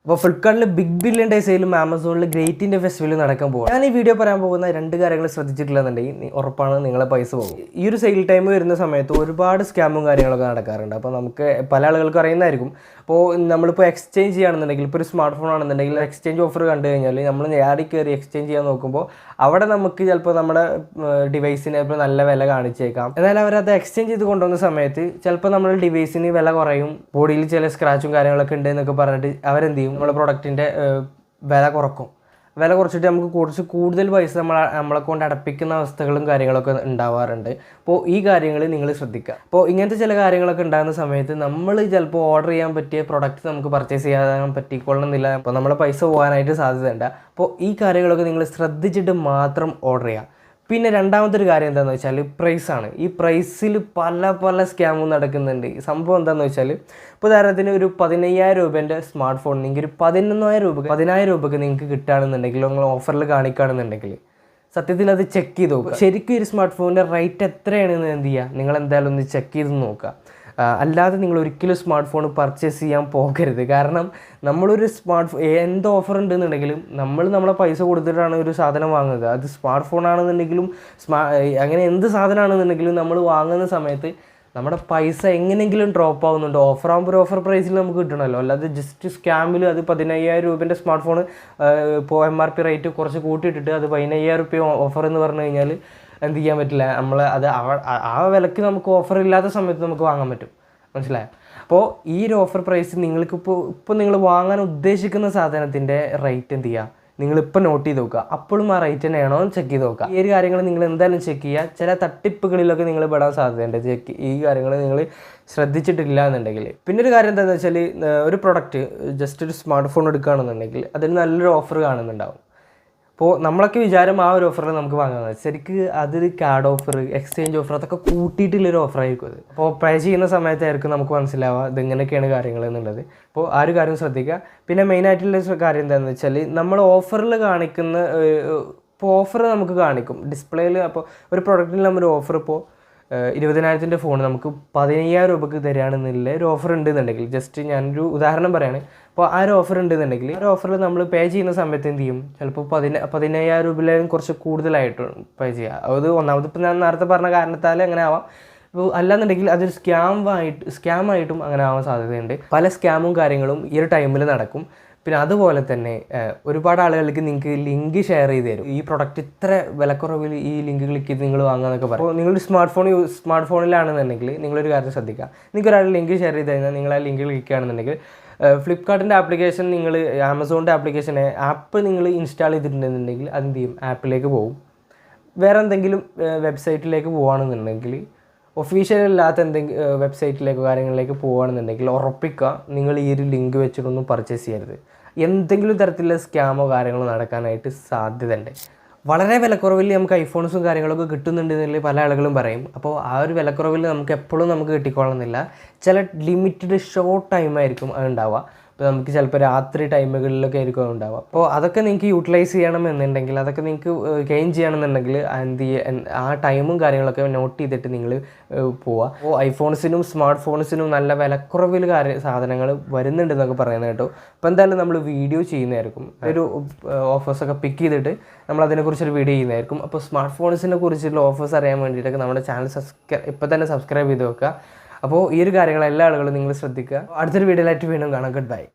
അപ്പോൾ ഫ്ലിപ്കാർട്ടിൽ big billion day സെയിലും ആമസോണിൽ ഗ്രേറ്റ് ഇന്ത്യ ഫെസ്റ്റിവലും നടക്കാൻ പോകും. ഞാൻ ഈ വീഡിയോ പറയാൻ പോകുന്ന 2 കാര്യങ്ങൾ ശ്രദ്ധിച്ചിട്ടില്ലെന്നുണ്ടെങ്കിൽ ഉറപ്പാണ് നിങ്ങളെ പൈസ പോകും. ഈ ഒരു സെയിൽ ടൈം വരുന്ന സമയത്ത് ഒരുപാട് സ്കാമും കാര്യങ്ങളൊക്കെ നടക്കാറുണ്ട്. അപ്പോൾ നമുക്ക് പല ആളുകൾക്കും അറിയുന്നതായിരിക്കും. അപ്പോൾ നമ്മളിപ്പോൾ എക്സ്ചേഞ്ച് ചെയ്യുകയാണെന്നുണ്ടെങ്കിൽ, ഇപ്പോൾ ഒരു സ്മാർട്ട് ഫോൺ ആണെന്നുണ്ടെങ്കിൽ എക്സ്ചേഞ്ച് ഓഫർ കണ്ടു കഴിഞ്ഞാൽ നമ്മൾ നേടി കയറി എക്സ്ചേഞ്ച് ചെയ്യാൻ നോക്കുമ്പോൾ അവിടെ നമുക്ക് ചിലപ്പോൾ നമ്മുടെ ഡിവൈസിന് ചിലപ്പോൾ നല്ല വില കാണിച്ചേക്കാം. എന്നാൽ അവരത് എക്സ്ചേഞ്ച് ചെയ്ത് കൊണ്ടുവന്ന സമയത്ത് ചിലപ്പോൾ നമ്മുടെ ഡിവൈസിന് വില കുറയും, ബോഡിയിൽ ചില സ്ക്രാച്ചും കാര്യങ്ങളൊക്കെ ഉണ്ട് എന്നൊക്കെ പറഞ്ഞിട്ട് അവരെന്ത് ചെയ്യും, നമ്മുടെ പ്രൊഡക്റ്റിൻ്റെ വില കുറക്കും. വില കുറച്ചിട്ട് നമുക്ക് കുറച്ച് കൂടുതൽ പൈസ നമ്മളെ കൊണ്ട് അടപ്പിക്കുന്ന അവസ്ഥകളും കാര്യങ്ങളൊക്കെ ഉണ്ടാവാറുണ്ട്. അപ്പോൾ ഈ കാര്യങ്ങൾ നിങ്ങൾ ശ്രദ്ധിക്കുക. അപ്പോൾ ഇങ്ങനത്തെ ചില കാര്യങ്ങളൊക്കെ ഉണ്ടാകുന്ന സമയത്ത് നമ്മൾ ചിലപ്പോൾ ഓർഡർ ചെയ്യാൻ പറ്റിയ പ്രൊഡക്റ്റ് നമുക്ക് പർച്ചേസ് ചെയ്യാൻ പറ്റിക്കൊള്ളുന്നില്ല. അപ്പോൾ നമ്മുടെ പൈസ പോകാനായിട്ട് സാധ്യതയുണ്ട്. അപ്പോൾ ഈ കാര്യങ്ങളൊക്കെ നിങ്ങൾ ശ്രദ്ധിച്ചിട്ട് മാത്രം ഓർഡർ ചെയ്യുക. പിന്നെ രണ്ടാമത്തെ ഒരു കാര്യം എന്താണെന്ന് വെച്ചാൽ പ്രൈസാണ്. ഈ പ്രൈസിൽ പല സ്കാമും നടക്കുന്നുണ്ട്. സംഭവം എന്താണെന്ന് വെച്ചാൽ, ഇപ്പോൾ ഉദാഹരണത്തിന് ഒരു 15,000 രൂപേൻ്റെ സ്മാർട്ട് ഫോൺ നിങ്ങൾക്ക് ഒരു 10,000 രൂപയ്ക്ക് നിങ്ങൾക്ക് കിട്ടുകയാണെന്നുണ്ടെങ്കിൽ, നിങ്ങൾ ഓഫറിൽ കാണിക്കുകയാണെന്നുണ്ടെങ്കിൽ സത്യത്തിൽ അത് ചെക്ക് ചെയ്ത് നോക്കുക. ശരിക്കും ഒരു സ്മാർട്ട് ഫോണിൻ്റെ റേറ്റ് എത്രയാണെന്ന് എന്ത് ചെയ്യുക, നിങ്ങൾ എന്തായാലും ഒന്ന് ചെക്ക് ചെയ്ത് നോക്കുക. അല്ലാതെ നിങ്ങൾ ഒരിക്കലും സ്മാർട്ട് ഫോൺ പർച്ചേസ് ചെയ്യാൻ പോകരുത്. കാരണം നമ്മളൊരു എന്ത് ഓഫർ ഉണ്ടെന്നുണ്ടെങ്കിലും നമ്മളെ പൈസ കൊടുത്തിട്ടാണ് ഒരു സാധനം വാങ്ങുക. അത് സ്മാർട്ട് ഫോൺ ആണെന്നുണ്ടെങ്കിലും അങ്ങനെ എന്ത് സാധനമാണെന്നുണ്ടെങ്കിലും നമ്മൾ വാങ്ങുന്ന സമയത്ത് നമ്മുടെ പൈസ എങ്ങനെയെങ്കിലും ഡ്രോപ്പ് ആവുന്നുണ്ട്. ഓഫർ ആകുമ്പോൾ ഒരു ഓഫർ പ്രൈസിൽ നമുക്ക് കിട്ടണമല്ലോ. അല്ലാതെ ജസ്റ്റ് സ്കാമിൽ അത് 15,000 രൂപേൻ്റെ സ്മാർട്ട് ഫോൺ ഇപ്പോൾ MRP റേറ്റ് കുറച്ച് കൂട്ടിയിട്ടിട്ട് അത് 15,000 രൂപ ഓഫർ എന്ന് പറഞ്ഞു കഴിഞ്ഞാൽ എന്ത് ചെയ്യാൻ പറ്റില്ല. അത് ആ വിലയ്ക്ക് നമുക്ക് ഓഫർ ഇല്ലാത്ത സമയത്ത് നമുക്ക് വാങ്ങാൻ പറ്റും. മനസ്സിലായോ? അപ്പോൾ ഈ ഒരു ഓഫർ പ്രൈസ് ഇപ്പോൾ നിങ്ങൾ വാങ്ങാൻ ഉദ്ദേശിക്കുന്ന സാധനത്തിൻ്റെ റേറ്റ് എന്ത് ചെയ്യുക, നിങ്ങളിപ്പോൾ നോട്ട് ചെയ്ത് നോക്കുക. അപ്പോഴും ആ റേറ്റ് തന്നെയാണോ എന്ന് ചെക്ക് ചെയ്ത് നോക്കുക. ഈ ഒരു കാര്യങ്ങൾ നിങ്ങൾ എന്തായാലും ചെക്ക് ചെയ്യുക. ചില തട്ടിപ്പുകളിലൊക്കെ നിങ്ങൾ പെടാൻ സാധ്യതയുണ്ട് ഈ കാര്യങ്ങൾ നിങ്ങൾ ശ്രദ്ധിച്ചിട്ടില്ല എന്നുണ്ടെങ്കിൽ. പിന്നെ ഒരു കാര്യം എന്താണെന്ന് വെച്ചാൽ, ഒരു പ്രൊഡക്റ്റ് ജസ്റ്റ് ഒരു സ്മാർട്ട് ഫോൺ എടുക്കുകയാണെന്നുണ്ടെങ്കിൽ അതിന് നല്ലൊരു ഓഫർ കാണുന്നുണ്ടാവും. അപ്പോൾ നമ്മളൊക്കെ വിചാരം ആ ഒരു ഓഫറിൽ നമുക്ക് വാങ്ങാൻ, ശരിക്ക് അതൊരു കാർഡ് ഓഫർ, എക്സ്ചേഞ്ച് ഓഫർ, അതൊക്കെ കൂട്ടിയിട്ടുള്ളൊരു ഓഫറായിരിക്കും അത്. അപ്പോൾ പേ ചെയ്യുന്ന സമയത്തായിരിക്കും നമുക്ക് മനസ്സിലാവുക ഇതെങ്ങനെയൊക്കെയാണ് കാര്യങ്ങൾ എന്നുള്ളത്. അപ്പോൾ ആ ഒരു കാര്യം ശ്രദ്ധിക്കുക. പിന്നെ മെയിനായിട്ടുള്ള കാര്യം എന്താണെന്ന് വെച്ചാൽ, നമ്മൾ ഓഫറിൽ കാണിക്കുന്ന ഇപ്പോൾ ഓഫർ നമുക്ക് കാണിക്കും ഡിസ്പ്ലേയിൽ. അപ്പോൾ ഒരു പ്രൊഡക്റ്റിൽ നമ്മളൊരു ഓഫർ ഇപ്പോൾ 20,000 ഫോൺ നമുക്ക് 15,000 രൂപയ്ക്ക് തരികയാണെന്നില്ല ഒരു ഓഫർ ഉണ്ടെന്നുണ്ടെങ്കിൽ, ജസ്റ്റ് ഞാനൊരു ഉദാഹരണം പറയുകയാണ്. അപ്പോൾ ആ ഒരു ഓഫർ ഉണ്ടെന്നുണ്ടെങ്കിൽ ആ ഒരു ഓഫറിൽ നമ്മൾ പേ ചെയ്യുന്ന സമയത്ത് എന്ത് ചെയ്യും, ചിലപ്പോൾ 15,000 രൂപയിലും കുറച്ച് കൂടുതലായിട്ട് പേ ചെയ്യുക. അത് ഒന്നാമത് ഇപ്പോൾ ഞാൻ നേരത്തെ പറഞ്ഞ കാരണത്താൽ അങ്ങനെ ആവാം. ഇപ്പോൾ അല്ലാന്നുണ്ടെങ്കിൽ അതൊരു സ്കാമായിട്ടും അങ്ങനെ ആവാൻ സാധ്യതയുണ്ട്. പല സ്കാമും കാര്യങ്ങളും ഈ ഒരു ടൈമിൽ നടക്കും. പിന്നെ അതുപോലെ തന്നെ ഒരുപാട് ആളുകൾക്ക് നിങ്ങൾക്ക് ലിങ്ക് ഷെയർ ചെയ്ത് തരും. ഈ പ്രൊഡക്റ്റ് ഇത്ര വിലക്കുറവിൽ ഈ ലിങ്ക് ക്ലിക്ക് ചെയ്ത് നിങ്ങൾ വാങ്ങാമെന്നൊക്കെ പറയും. അപ്പോൾ നിങ്ങളൊരു സ്മാർട്ട് ഫോണിലാണെന്നുണ്ടെങ്കിൽ നിങ്ങളൊരു കാര്യം ശ്രദ്ധിക്കുക. നിങ്ങൾക്ക് ഒരാൾ ലിങ്ക് ഷെയർ ചെയ്ത് കഴിഞ്ഞാൽ നിങ്ങൾ ആ ലിങ്ക് ക്ലിക്ക് ചെയ്യുകയാണെന്നുണ്ടെങ്കിൽ ഫ്ലിപ്കാർട്ടിൻ്റെ ആപ്ലിക്കേഷൻ, നിങ്ങൾ ആമസോണിൻ്റെ ആപ്പ് നിങ്ങൾ ഇൻസ്റ്റാൾ ചെയ്തിട്ടുണ്ടെന്നുണ്ടെങ്കിൽ അതെന്ത് ചെയ്യും, ആപ്പിലേക്ക് പോകും. വേറെ എന്തെങ്കിലും വെബ്സൈറ്റിലേക്ക് പോകുകയാണെന്നുണ്ടെങ്കിൽ, ഒഫീഷ്യൽ അല്ലാത്ത എന്തെങ്കിലും വെബ്സൈറ്റിലേക്കോ കാര്യങ്ങളിലേക്ക് പോകുകയാണെന്നുണ്ടെങ്കിൽ ഉറപ്പിക്കുക നിങ്ങൾ ഈ ഒരു ലിങ്ക് വെച്ചിട്ടൊന്നും പർച്ചേസ് ചെയ്യരുത്. എന്തെങ്കിലും തരത്തിലുള്ള സ്കാമോ കാര്യങ്ങളോ നടക്കാനായിട്ട് സാധ്യതയുണ്ട്. വളരെ വിലക്കുറവിൽ നമുക്ക് ഐഫോൺസും കാര്യങ്ങളൊക്കെ കിട്ടുന്നുണ്ടെന്നില്ല പല ആളുകളും പറയും. അപ്പോൾ ആ ഒരു വിലക്കുറവിൽ നമുക്ക് എപ്പോഴും നമുക്ക് കിട്ടിക്കൊള്ളുന്നില്ല. ചില ലിമിറ്റഡ് ഷോർട്ട് ടൈമായിരിക്കും അത് ഉണ്ടാവുക. ഇപ്പോൾ നമുക്ക് ചിലപ്പോൾ രാത്രി ടൈമുകളിലൊക്കെ ആയിരിക്കും ഉണ്ടാവുക. അപ്പോൾ അതൊക്കെ നിങ്ങൾക്ക് യൂട്ടിലൈസ് ചെയ്യണമെന്നുണ്ടെങ്കിൽ, അതൊക്കെ നിങ്ങൾക്ക് ഗെയിൻ ചെയ്യണമെന്നുണ്ടെങ്കിൽ ആ ടൈമും കാര്യങ്ങളൊക്കെ നോട്ട് ചെയ്തിട്ട് നിങ്ങൾ പോവുക. അപ്പോൾ ഐഫോൺസിനും സ്മാർട്ട് ഫോൺസിനും നല്ല വിലക്കുറവിൽ സാധനങ്ങൾ വരുന്നുണ്ടെന്നൊക്കെ പറയുന്നത് കേട്ടോ. അപ്പോൾ എന്തായാലും നമ്മൾ വീഡിയോ ചെയ്യുന്നതായിരിക്കും. ഒരു ഓഫേഴ്സൊക്കെ പിക്ക് ചെയ്തിട്ട് നമ്മളതിനെക്കുറിച്ചൊരു വീഡിയോ ചെയ്യുന്നതായിരിക്കും. അപ്പോൾ സ്മാർട്ട് ഫോൺസിനെ കുറിച്ചുള്ള ഓഫേഴ്സ് അറിയാൻ വേണ്ടിയിട്ടൊക്കെ നമ്മുടെ ചാനൽ ഇപ്പോൾ തന്നെ സബ്സ്ക്രൈബ് ചെയ്ത് വെക്കുക. അപ്പോൾ ഈ ഒരു കാര്യങ്ങൾ എല്ലാ ആളുകളും നിങ്ങൾ ശ്രദ്ധിക്കുക. അടുത്തൊരു വീഡിയോയിലായിട്ട് വീണ്ടും കാണാം. Good bye.